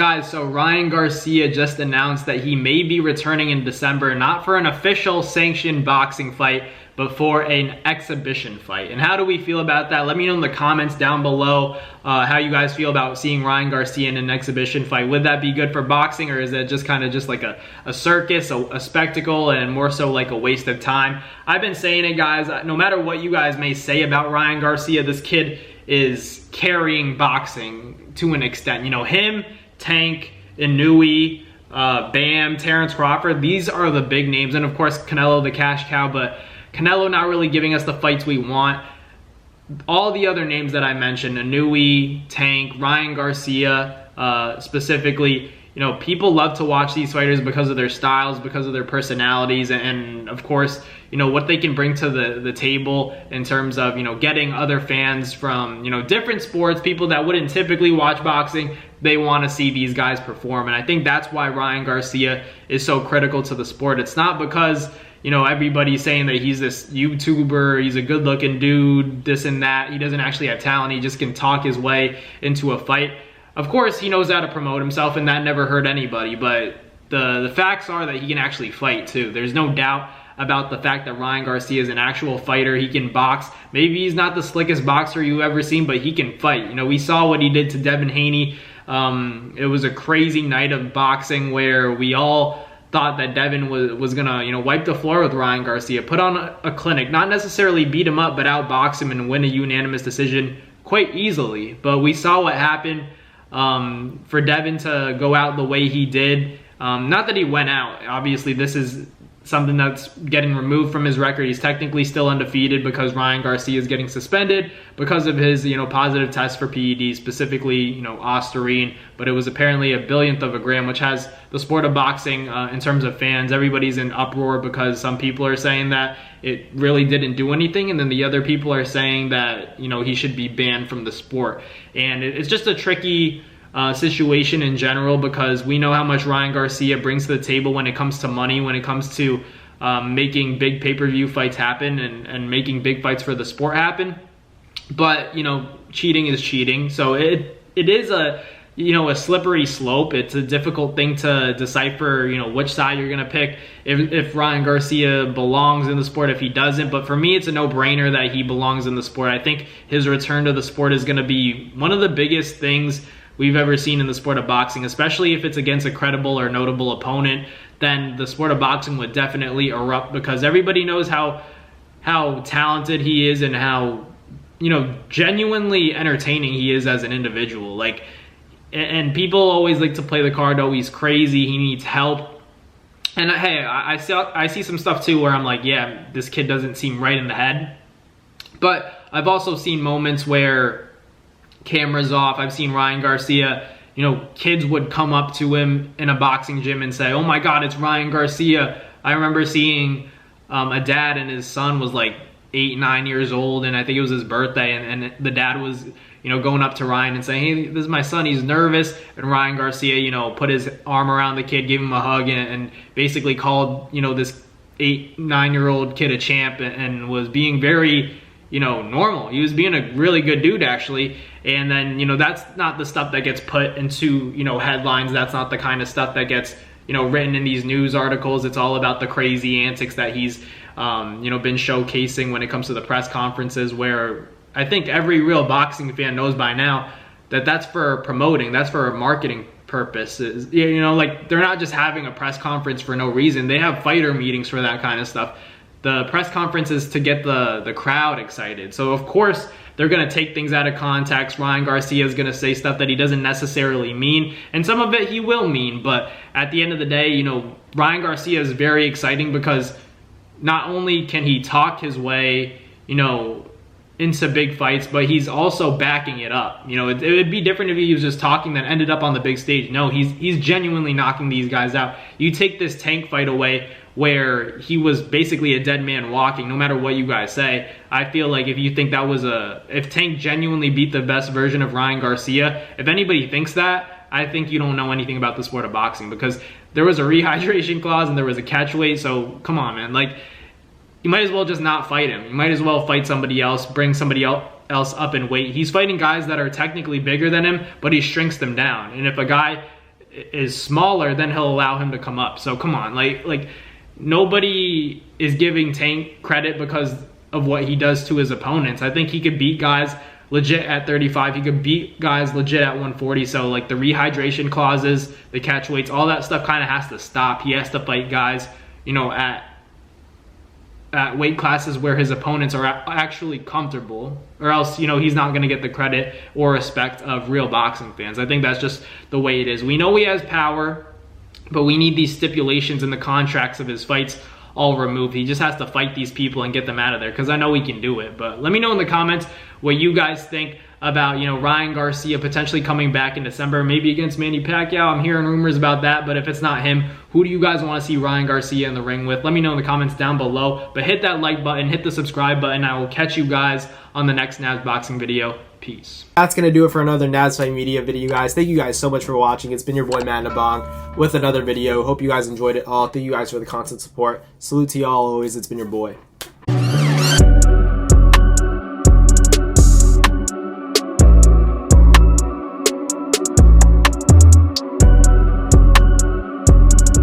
Guys, so Ryan Garcia just announced that he may be returning in December, not for an official sanctioned boxing fight, but for an exhibition fight. And how do we feel about that? Let me know in the comments down below how you guys feel about seeing Ryan Garcia in an exhibition fight. Would that be good for boxing, or is that just kind of just like a circus, a spectacle, and more so like a waste of time? I've been saying it, guys. No matter what you guys may say about Ryan Garcia, this kid is carrying boxing to an extent. You know, him, Tank, Inouye, Bam, Terrence Crawford, these are the big names. And of course, Canelo, the cash cow, but Canelo not really giving us the fights we want. All the other names that I mentioned, Inouye, Tank, Ryan Garcia, specifically, you know, people love to watch these fighters because of their styles, because of their personalities, and of course, you know, what they can bring to the table in terms of, you know, getting other fans from, you know, different sports, people that wouldn't typically watch boxing. They want to see these guys perform. And I think that's why Ryan Garcia is so critical to the sport. It's not because, you know, everybody's saying that he's this YouTuber, he's a good looking dude, this and that. He doesn't actually have talent. He just can talk his way into a fight. Of course, he knows how to promote himself, and that never hurt anybody. But the facts are that he can actually fight too. There's no doubt about the fact that Ryan Garcia is an actual fighter. He can box. Maybe he's not the slickest boxer you've ever seen, but he can fight. You know, we saw what he did to Devin Haney. It was a crazy night of boxing where we all thought that Devin was gonna, you know, wipe the floor with Ryan Garcia, put on a clinic, not necessarily beat him up, but outbox him and win a unanimous decision quite easily. But we saw what happened. For Devin to go out the way he did, not that he went out. Obviously, this is something that's getting removed from his record. He's technically still undefeated because Ryan Garcia is getting suspended because of his, you know, positive test for PEDs, specifically, you know, Ostarine. But it was apparently a billionth of a gram, which has the sport of boxing, in terms of fans, everybody's in uproar because some people are saying that it really didn't do anything, and then the other people are saying that, you know, he should be banned from the sport. And it's just a tricky situation in general, because we know how much Ryan Garcia brings to the table when it comes to money, when it comes to making big pay-per-view fights happen and making big fights for the sport happen. But, you know, cheating is cheating. So it is a, you know, a slippery slope. It's a difficult thing to decipher, you know, which side you're going to pick, if Ryan Garcia belongs in the sport, if he doesn't. But for me, it's a no-brainer that he belongs in the sport. I think his return to the sport is going to be one of the biggest things we've ever seen in the sport of boxing, especially if it's against a credible or notable opponent. Then the sport of boxing would definitely erupt, because everybody knows how talented he is and how, you know, genuinely entertaining he is as an individual. Like, and people always like to play the card, oh, he's crazy, he needs help. And hey, I see some stuff too where I'm like, yeah, this kid doesn't seem right in the head. But I've also seen moments where cameras off, I've seen Ryan Garcia, you know, kids would come up to him in a boxing gym and say, oh my God, it's Ryan Garcia. I remember seeing a dad, and his son was like 8, 9 years old, and I think it was his birthday, and the dad was, you know, going up to Ryan and saying, hey, this is my son, he's nervous. And Ryan Garcia, you know, put his arm around the kid, gave him a hug, and basically called, you know, this 8, 9-year-old kid a champ, and was being very, you know, normal. He was being a really good dude, actually. And then, you know, that's not the stuff that gets put into, you know, headlines. That's not the kind of stuff that gets, you know, written in these news articles. It's all about the crazy antics that he's, you know, been showcasing when it comes to the press conferences, where I think every real boxing fan knows by now that that's for promoting, that's for marketing purposes. You know, like, they're not just having a press conference for no reason. They have fighter meetings for that kind of stuff. The press conference is to get the crowd excited. So of course they're going to take things out of context. Ryan Garcia is going to say stuff that he doesn't necessarily mean, and some of it he will mean. But at the end of the day, you know, Ryan Garcia is very exciting because not only can he talk his way, you know, into big fights, but he's also backing it up. You know, it would be different if he was just talking that ended up on the big stage. No, he's genuinely knocking these guys out. You take this Tank fight away, where he was basically a dead man walking, no matter what you guys say. I feel like if you think that was if Tank genuinely beat the best version of Ryan Garcia, if anybody thinks that, I think you don't know anything about the sport of boxing, because there was a rehydration clause and there was a catch weight. So come on, man. Like, you might as well just not fight him. You might as well fight somebody else, bring somebody else up in weight. He's fighting guys that are technically bigger than him, but he shrinks them down. And if a guy is smaller, then he'll allow him to come up. So come on, like nobody is giving Tank credit because of what he does to his opponents. I think he could beat guys legit at 35. He could beat guys legit at 140. So like the rehydration clauses, the catch weights, all that stuff kind of has to stop. He has to fight guys, you know, at weight classes where his opponents are actually comfortable, or else, you know, he's not going to get the credit or respect of real boxing fans. I think that's just the way it is. We know he has power, but we need these stipulations in the contracts of his fights all removed. He just has to fight these people and get them out of there, because I know he can do it. But let me know in the comments what you guys think about, you know, Ryan Garcia potentially coming back in December, maybe against Manny Pacquiao. I'm hearing rumors about that, but if it's not him, who do you guys want to see Ryan Garcia in the ring with? Let me know in the comments down below. But hit that like button, hit the subscribe button. I will catch you guys on the next Naz Boxing video. Peace. That's going to do it for another Naz Fight Media video, guys. Thank you guys so much for watching. It's been your boy, Matt Nabong, with another video. Hope you guys enjoyed it all. Thank you guys for the constant support. Salute to y'all always. It's been your boy.